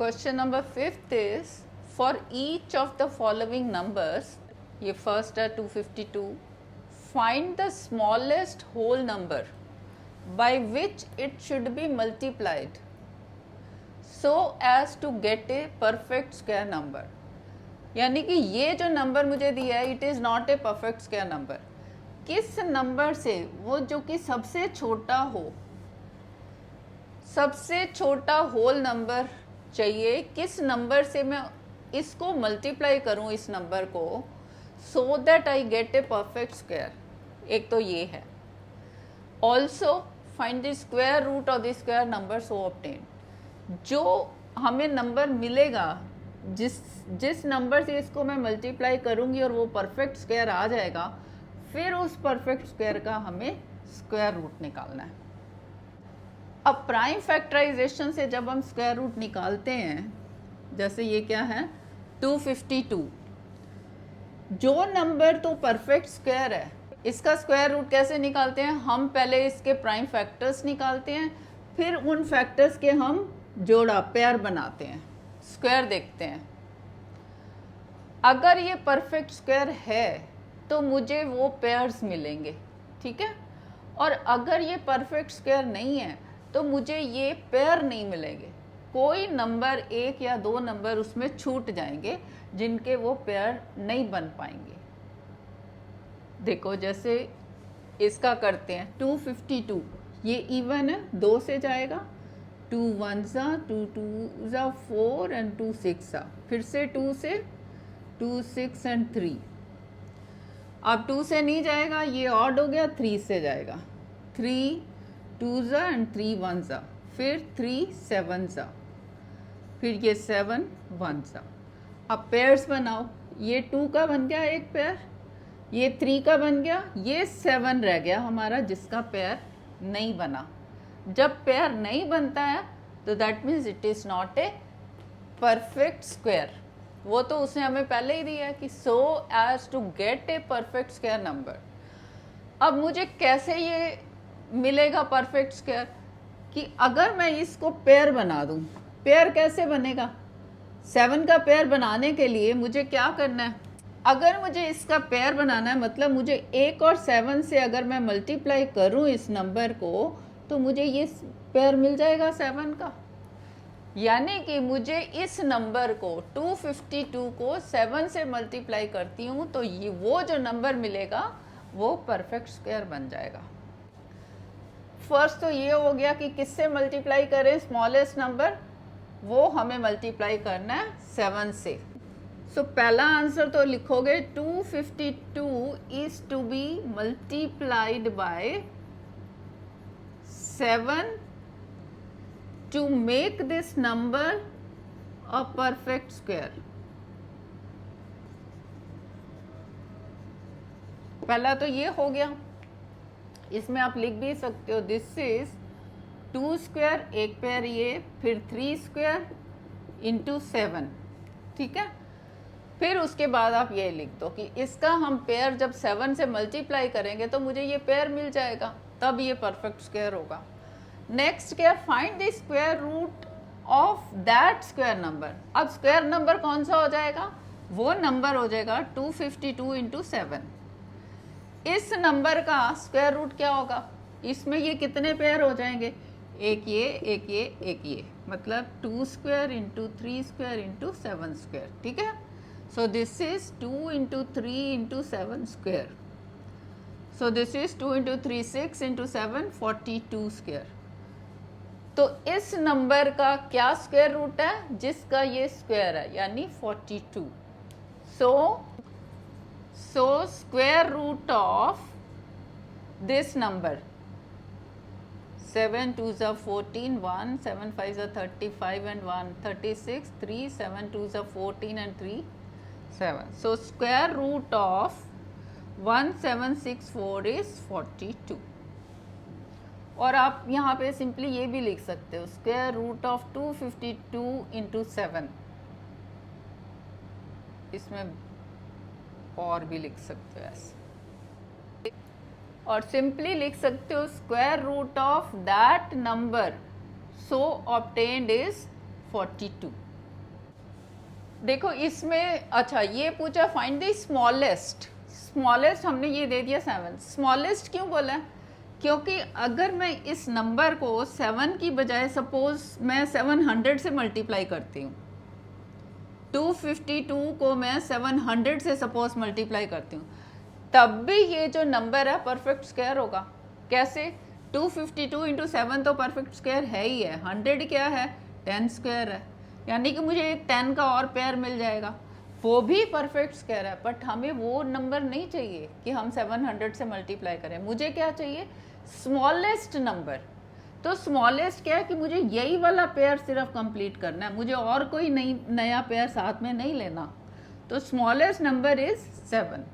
Question number 5th is, for each of the following numbers, ये first है 252, find the smallest whole number by which it should be multiplied so as to get a perfect square number. यानी कि ये जो number मुझे दिया है, it is not a perfect square number. किस नंबर से, वो जो कि सबसे छोटा हो, सबसे छोटा होल नंबर चाहिए, किस नंबर से मैं इसको मल्टीप्लाई करूं इस नंबर को, so that I get a perfect square. एक तो ये है. Also find the square root of the square number so obtain. जो हमें नंबर मिलेगा, जिस नंबर से इसको मैं मल्टीप्लाई करूंगी और वो परफेक्ट स्क्वायर आ जाएगा, फिर उस परफेक्ट स्क्वायर का हमें स्क्वायर रूट निकालना है. अब प्राइम फैक्टराइजेशन से जब हम स्क्वायर रूट निकालते हैं, जैसे ये क्या है 252, जो नंबर तो परफेक्ट स्क्वायर है, इसका स्क्वायर रूट कैसे निकालते हैं, हम पहले इसके प्राइम फैक्टर्स निकालते हैं, फिर उन फैक्टर्स के हम जोड़ा पेयर बनाते हैं, स्क्वायर देखते हैं. अगर ये परफेक्ट स्क्वायर है तो मुझे वो पेयर्स मिलेंगे, ठीक है. और अगर ये परफेक्ट स्क्वायर नहीं है तो मुझे ये पेयर नहीं मिलेंगे. कोई नंबर, एक या दो नंबर उसमें छूट जाएंगे जिनके वो पेयर नहीं बन पाएंगे. देखो जैसे इसका करते हैं 252, ये इवन है, 2 से जाएगा, 2 1 2 2 4 एंड 2 6, फिर से 2 से 2 6 एंड 3. अब 2 से नहीं जाएगा, ये ऑड हो गया, 3 से जाएगा, 3 2 एंड 3 1, फिर 3 7, फिर ये 7 1. अब पेयर्स बनाओ, ये 2 का बन गया एक पेयर, ये 3 का बन गया, ये 7 रह गया हमारा जिसका पेयर नहीं बना. जब पेयर नहीं बनता है तो that means it is not a perfect square. वो तो उसने हमें पहले ही दिया है कि so as to get a perfect square number. अब मुझे कैसे ये मिलेगा परफेक्ट स्क्वायर, कि अगर मैं इसको पेयर बना दूं. पेयर कैसे बनेगा, 7 का पेयर बनाने के लिए मुझे क्या करना है, अगर मुझे इसका पेयर बनाना है, मतलब मुझे 1 और 7 से अगर मैं मल्टीप्लाई करूं इस नंबर को, तो मुझे ये पेयर मिल जाएगा 7 का. यानी कि मुझे इस नंबर को 252 को 7 से मल्टीप्लाई करती हूँ तो ये वो जो नंबर मिलेगा वो परफेक्ट स्क्वायर बन जाएगा. फर्स्ट तो ये हो गया कि किससे मल्टीप्लाई करें स्मॉलेस्ट नंबर, वो हमें मल्टीप्लाई करना है 7 से. सो पहला आंसर तो लिखोगे 252 is to be multiplied by 7 to make this number a perfect square. पहला तो ये हो गया. इसमें आप लिख भी सकते हो दिस इज 2 स्क्वायर, एक पेयर ये, फिर 3 स्क्वायर इंटू 7, ठीक है. फिर उसके बाद आप ये लिख दो कि इसका हम पेयर जब 7 से मल्टीप्लाई करेंगे तो मुझे ये पेयर मिल जाएगा, तब ये परफेक्ट स्क्वायर होगा. नेक्स्ट क्या, find the square root of that square number. अब स्क्वायर नंबर कौन सा हो जाएगा, वो नंबर हो जाएगा 252 इंटू 7. इस नंबर का स्क्वायर रूट क्या होगा, इसमें ये कितने पेयर हो जाएंगे, एक ये, एक ये, एक ये, मतलब 2 square into 3 square into 7 square, ठीक है. सो this is 2 into 3 into 7 square. So this is 2 into 3 6 into 7 42 square. तो इस नंबर का क्या स्क्वायर रूट है, जिसका ये स्क्वायर है, यानी 42. So square root of this number, 7 2 14, 1 7 5 35 and 1 36, 3 7 2 14 and 3 7. So square root of 1764 is 42. और आप यहाँ पे सिंपली ये भी लिख सकते हो स्क्वायर रूट ऑफ 252 इंटू 7. इसमें और भी लिख सकते हो ऐसे, और सिंपली लिख सकते हो square root of that number so obtained is 42. देखो इसमें अच्छा ये पूछा फाइंड द स्मॉलेस्ट, स्मॉलेस्ट हमने ये दे दिया 7। स्मॉलेस्ट क्यों बोला? क्योंकि अगर मैं इस नंबर को 7 की बजाय सपोज मैं 700 से मल्टीप्लाई करती हूँ, 252 को मैं 700 से सपोज मल्टीप्लाई करती हूँ, तब भी ये जो नंबर है परफेक्ट स्क्वायर होगा। कैसे? 252 इंटू 7 तो परफेक्ट स्क्वायर है ही है, 100 क्या है? 10 स्क्वायर है, यानी कि मुझे एक 10 का और पेयर मिल जाएगा, वो भी परफेक्ट स्क्वायर है। बट हमें वो नंबर नहीं चाहिए कि हम 700 से मल्टीप्लाई करें, मुझे क्या चाहिए? Smallest number. तो स्मॉलेस्ट क्या है कि मुझे यही वाला पेयर सिर्फ कंप्लीट करना है, मुझे और कोई नया पेयर साथ में नहीं लेना। तो स्मॉलेस्ट नंबर इज 7।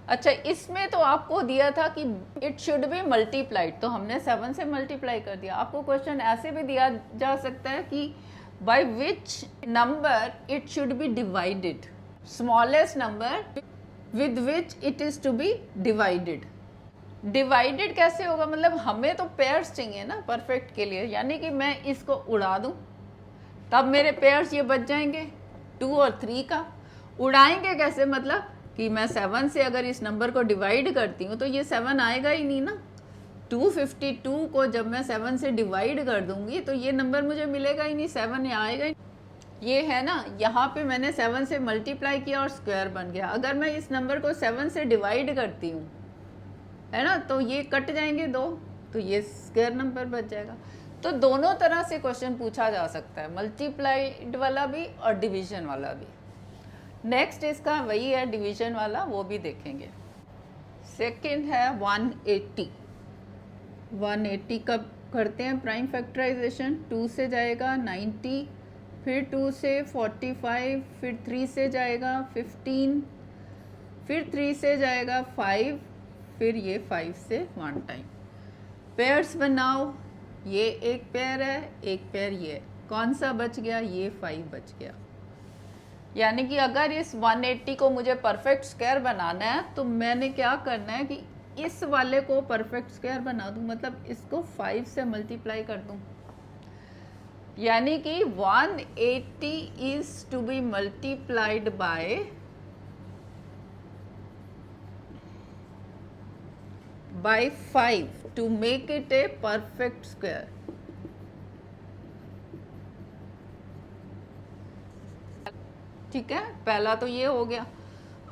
अच्छा इसमें तो आपको दिया था कि इट शुड बी मल्टीप्लाइड, तो हमने 7 से मल्टीप्लाई कर दिया। आपको क्वेश्चन ऐसे भी दिया जा सकता है कि by which number it should be divided, smallest number with which it is to be divided. Divided कैसे होगा? मतलब हमें तो पेयर्स चाहिए ना परफेक्ट के लिए, यानी कि मैं इसको उड़ा दूं तब मेरे पेयर्स ये बच जाएंगे 2 और 3 का। उड़ाएंगे कैसे? मतलब कि मैं 7 से अगर इस नंबर को डिवाइड करती हूँ तो ये 7 आएगा ही नहीं ना। 252 को जब मैं 7 से डिवाइड कर दूंगी तो ये नंबर मुझे मिलेगा ही नहीं, 7 आएगा ही। ये है ना, यहाँ पे मैंने 7 से मल्टीप्लाई किया और स्क्वायर बन गया। अगर मैं इस नंबर को 7 से डिवाइड करती हूँ, है ना, तो ये कट जाएंगे 2, तो ये स्क्वायर नंबर बच जाएगा। तो दोनों तरह से क्वेश्चन पूछा जा सकता है, मल्टीप्लाइड वाला भी और डिवीजन वाला भी। नेक्स्ट इसका वही है डिवीजन वाला, वो भी देखेंगे। सेकंड है 180। 180 कब करते हैं प्राइम फैक्टराइजेशन? 2 से जाएगा 90, फिर 2 से 45, फिर 3 से जाएगा 15, फिर 3 से जाएगा 5, फिर ये 5 से 1 टाइम। पेयर्स बनाओ, ये एक पेयर है, एक पेयर ये, कौन सा बच गया? ये 5 बच गया। यानी कि अगर इस 180 को मुझे परफेक्ट स्क्वायर बनाना है तो मैंने क्या करना है कि इस वाले को परफेक्ट स्क्वायर बना दूं, मतलब इसको 5 से मल्टीप्लाई कर दूं। यानी कि 180 is to be multiplied by 5 to make it a perfect square. ठीक है, पहला तो ये हो गया।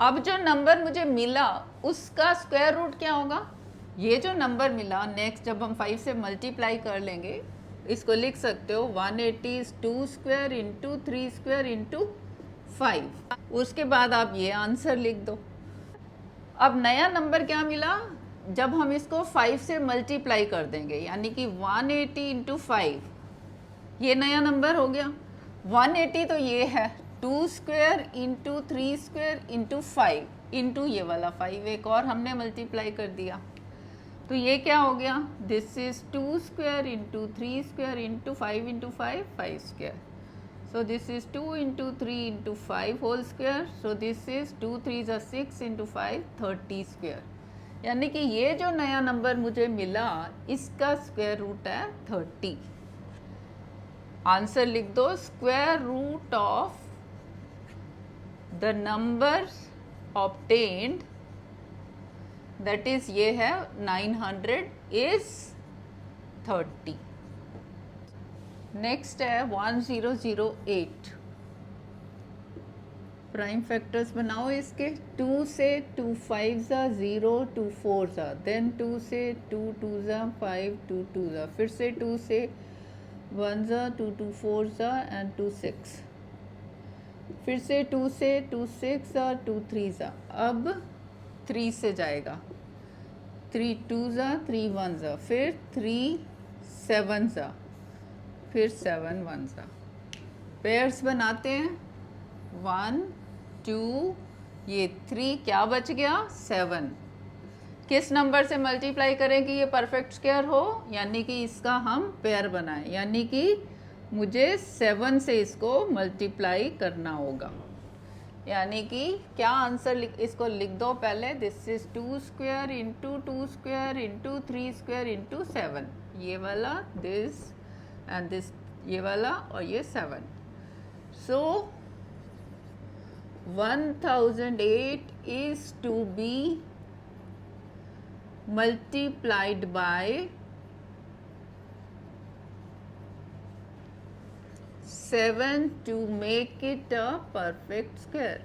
अब जो नंबर मुझे मिला उसका स्क्वायर रूट क्या होगा? ये जो नंबर मिला नेक्स्ट जब हम 5 से मल्टीप्लाई कर लेंगे, इसको लिख सकते हो 180 is 2 square into 3 square into 5। उसके बाद आप ये आंसर लिख दो। अब नया नंबर क्या मिला? जब हम इसको 5 से मल्टीप्लाई कर देंगे, यानी कि 180 इंटू 5, ये नया नंबर हो गया। 180 तो ये है, 2 square into 3 square into 5 into ये वाला 5, एक और हमने मल्टीप्लाई कर दिया, तो ये क्या हो गया? This is 2 square into 3 square into 5 into 5, 5 square. So this is 2 into 3 into 5 whole square. So this is 2 3 ज़ा 6 इंटू 5, 30 स्क्वायर। यानी कि ये जो नया नंबर मुझे मिला इसका स्क्वायर रूट है 30। आंसर लिख दो, square root of the number obtained, that is ये है 900 इज 30। नेक्स्ट है 1008। प्राइम फैक्टर्स बनाओ इसके। 2 से 2 5 ज़ा 0, 2 4 ज़ा, देन 2 से 2 2 ज़ा 5, 2 2 ज़ा, फिर से 2 से 1 ज़ा, 2 2 4 ज़ा एंड 2 6, फिर से 2 से 2 6 ज़ा, 2 3 ज़ा। अब 3 से जाएगा, 3 2 ज़ा, 3 1 ज़ा, फिर 3 7 ज़ा, फिर 7 1 ज़ा। पेयर्स बनाते हैं 1 2, ये 3 क्या बच गया? 7। किस नंबर से मल्टीप्लाई करें कि ये परफेक्ट स्क्वायर हो? यानी कि इसका हम पेयर बनाएं, यानी कि मुझे 7 से इसको मल्टीप्लाई करना होगा। यानी कि क्या आंसर इसको लिख दो पहले। This is 2 square into 2 square into 3 square into 7, ये वाला, दिस एंड दिस, ये वाला और ये 7। सो 1008 is to be multiplied by 7 to make it a perfect square.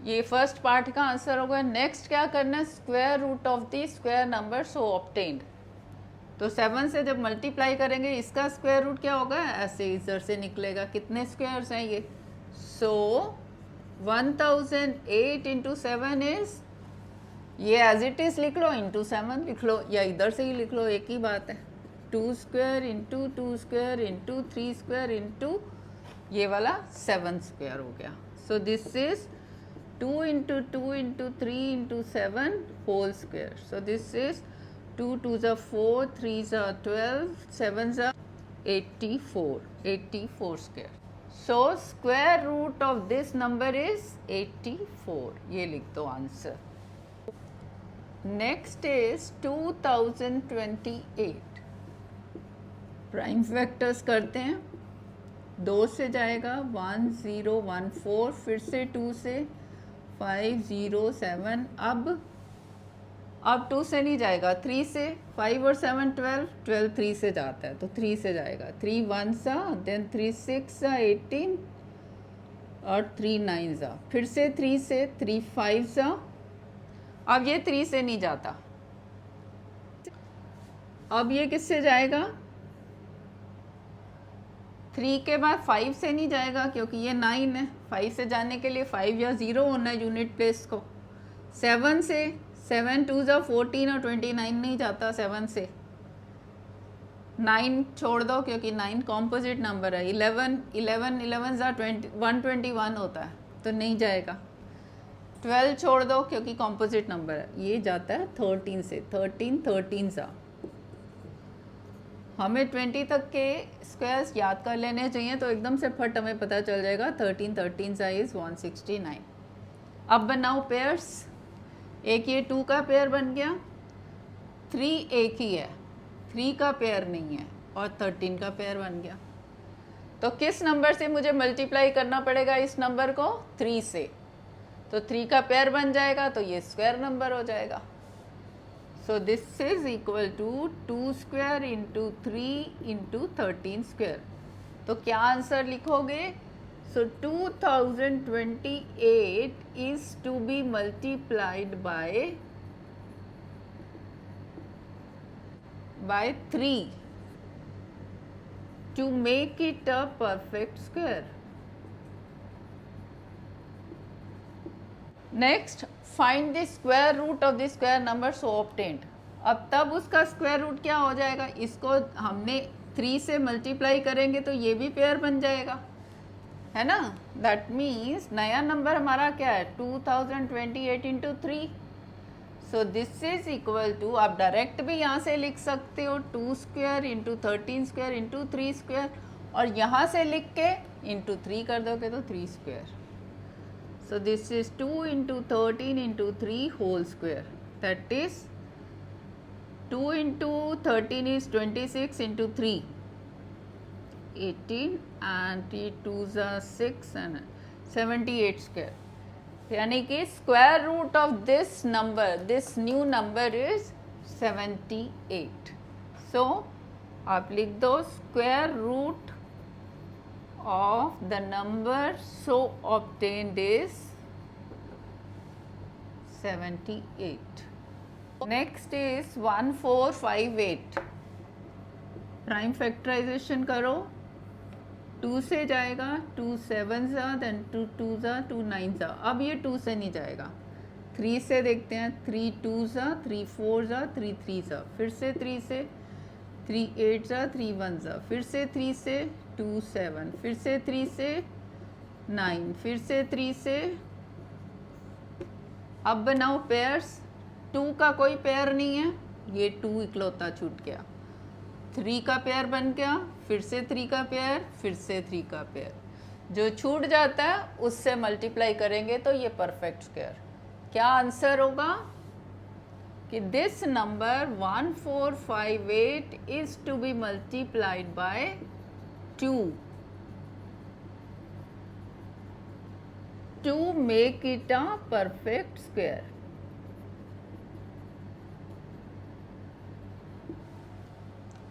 ये फर्स्ट पार्ट का आंसर होगा। नेक्स्ट क्या करना है, square root of the square number so obtained. तो 7 से जब मल्टीप्लाई करेंगे इसका स्क्वायर रूट क्या होगा, ऐसे इधर से निकलेगा। कितने स्क्वायर्स हैं ये, सो 1008 इंटू 7 इज, ये एज इट इज लिख लो, इंटू 7 लिख लो, या इधर से ही लिख लो, एक ही बात है। 2 square into 2 square into 3 square into ये वाला 7 स्क्वायर हो गया। सो this is 2 into 2 into 3 into 7 whole square. So this is 2 2s are 4, 3s are 12, 7s are 84 square. So square root of this number is 84. ये लिख दो answer. Next is 2028. Prime factors करते हैं। 2 से जाएगा 1 0 1 4, फिर से 2 से 5 0 7, अब 2 से नहीं जाएगा, 3 से, 5 और 7 12, 12 3 से जाता है तो 3 से जाएगा। 3 1 सा, देन 3 6 सा 18 और 3 9 सा, फिर से 3 से, 3 5 सा, अब ये 3 से नहीं जाता, अब ये किससे जाएगा, 3 के बाद 5 से नहीं जाएगा क्योंकि ये 9 है। 5 से जाने के लिए 5 या 0 होना है यूनिट प्लेस को। 7 से, 7 2 ज़ा 14 और 29 नहीं जाता 7 से। 9 छोड़ दो क्योंकि 9 कॉम्पोजिट नंबर है। 11 ज़ा 121 होता है तो नहीं जाएगा। 12 छोड़ दो क्योंकि कॉम्पोजिट नंबर है, ये जाता है 13 से। 13 ज़ा, हमें 20 तक के स्क्वायर्स याद कर लेने चाहिए तो एकदम से फट हमें पता चल जाएगा। 13 साइज 169। अब बनाओ पेयर्स। एक ये 2 का पेयर बन गया, 3 एक ही है, 3 का पेयर नहीं है, और 13 का पेयर बन गया। तो किस नंबर से मुझे मल्टीप्लाई करना पड़ेगा इस नंबर को, 3 से। तो 3 का पेयर बन जाएगा तो ये स्क्वायर नंबर हो जाएगा। So this is equal to 2 square into 3 into 13 square. तो क्या आंसर लिखोगे, so 2028 is to be multiplied by 3 to make it a perfect square. Next, find the square root of the square number so obtained. अब तब उसका square root क्या हो जाएगा, इसको हमने 3 से मल्टीप्लाई करेंगे तो ये भी पेयर बन जाएगा, है ना। दैट मीन्स नया नंबर हमारा क्या है, 2028 into 3। So this is equal to, आप डायरेक्ट भी यहाँ से लिख सकते हो, 2 square into 13 square into 3 square, और यहाँ से लिख के इंटू 3 कर दोगे तो 3 square. So this is 2 into 13 into 3 whole square. That is 2 into 13 is 26 into 3, 18, and 3 2s are 6 and 78 square. यानी कि square root of this number, this new number is 78. So आप लिख दो square root of the number so obtained is 78. Next is 1458. Prime factorisation करो। 2 से जाएगा, 2 7 ज़ा, then 2 2 ज़ा, 2 9 ज़ा, अब ये 2 से नहीं जाएगा। 3 से देखते हैं, 3 2 ज़ा, 3 4 ज़ा, 3 3 ज़ा, फिर से 3 से, 3 8 ज़ा, 3 1 ज़ा, फिर से 3 से 2 7, फिर से 3 से 9, फिर से 3 से। अब बनाओ पेयर्स। 2 का कोई पेयर नहीं है, ये 2 इकलौता छूट गया। 3 का पेयर बन गया, फिर से 3 का पेयर, फिर से 3 का पेयर। जो छूट जाता है उससे मल्टीप्लाई करेंगे तो ये परफेक्ट स्क्वायर। क्या आंसर होगा, कि this number 1458 is to be multiplied by 2 to make it a perfect square.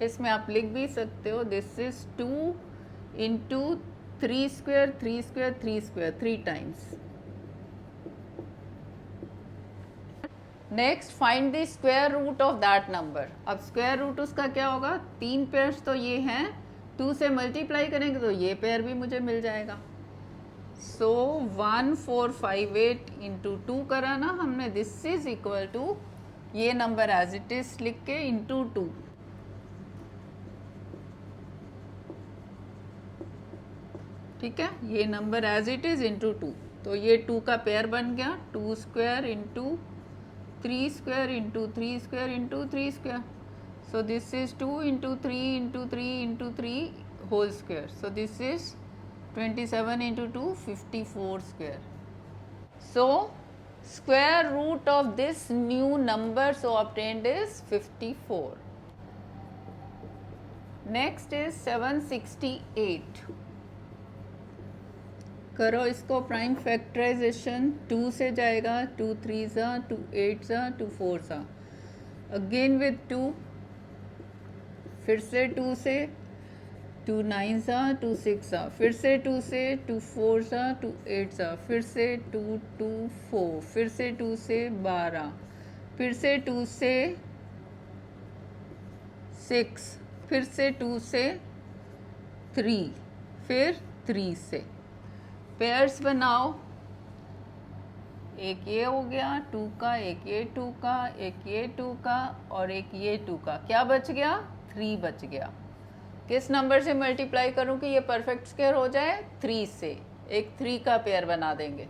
इसमें आप लिख भी सकते हो this is 2 into 3 square 3 square 3 square 3 times. Next find the square root of that number. अब स्क्वायर रूट उसका क्या होगा, 3 पेयर्स तो ये हैं, 2 से मल्टीप्लाई करेंगे तो ये पेयर भी मुझे मिल जाएगा. सो 1458 इंटू 2 करा ना हमने, दिस इज इक्वल टू ये नंबर एज इट इज लिख के इंटू 2. ठीक है, ये number as it is into 2. तो ये 2 का पेयर बन गया, 2 square into 3 square into 3 square into 3 square. So this is 2 into 3 into 3 into 3 whole square. So this is 27 into 2, 54 square. So, square root of this new number so obtained is 54. Next is 768. करो इसको prime factorisation. 2 से जाएगा, 2 3 सा, 2 8 सा, 2 4 सा. Again with 2, फिर से 2 से, 2 9 सा, 2 6 सा, फिर से 2 से, 2 4 सा, 2 8 सा, फिर से 2 2 4, फिर से 2 से 12, फिर से 2 से 6, फिर से 2 से 3, फिर 3 से. पेयर्स बनाओ. एक ये हो गया 2 का, एक ये 2 का, एक ये 2 का और एक ये 2 का. क्या बच गया, 3 बच गया. किस नंबर से मल्टीप्लाई करूं कि ये परफेक्ट स्क्वायर हो जाए, 3 से. एक 3 का पेयर बना देंगे.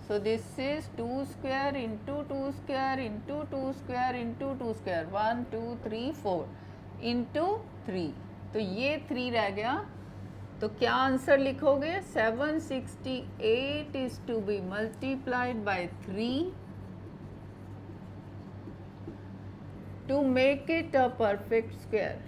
सो this is 2 square into 2 square into 2 square into 2 square, 1 2 3 4 into 3. तो ये 3 रह गया. तो क्या आंसर लिखोगे, 768 is to be multiplied by 3 to make it a perfect square.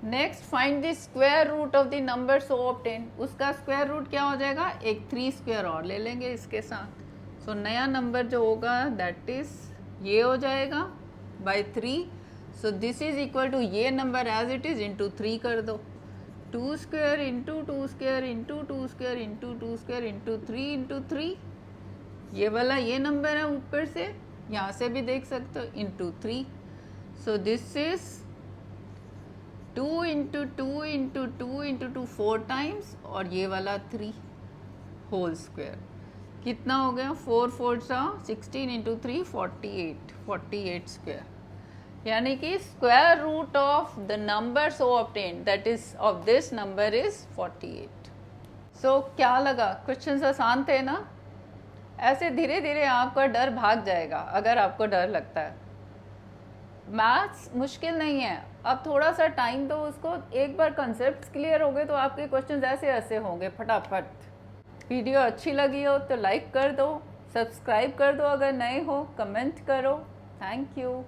Next find the square root of the number so obtain. उसका square root क्या हो जाएगा, एक 3 स्क्वायर और ले लेंगे इसके साथ. सो नया नंबर जो होगा दैट इज ये हो जाएगा by 3. So this is equal to ये number as it is into 3 कर दो. 2 square into 2 square into 2 square into 2 square into 3 into 3. ये वाला ये नंबर है ऊपर से, यहाँ से भी देख सकते हो, into 3. So this is 2 into 2 into 2 into 2 4 times और ये वाला 3 होल स्क्वायर. कितना हो गया, 4 4 सा 16 इंटू 3 48 स्क्वायर. यानी कि square root of the number so obtained that is of this number is 48. सो क्या लगा, क्वेश्चंस आसान थे ना. ऐसे धीरे धीरे आपका डर भाग जाएगा अगर आपको डर लगता है. मैथ्स मुश्किल नहीं है. अब थोड़ा सा टाइम दो उसको. एक बार कॉन्सेप्ट्स क्लियर हो गए तो आपके क्वेश्चंस ऐसे ऐसे होंगे फटाफट. वीडियो अच्छी लगी हो तो लाइक कर दो, सब्सक्राइब कर दो, अगर नए हो कमेंट करो. Thank you.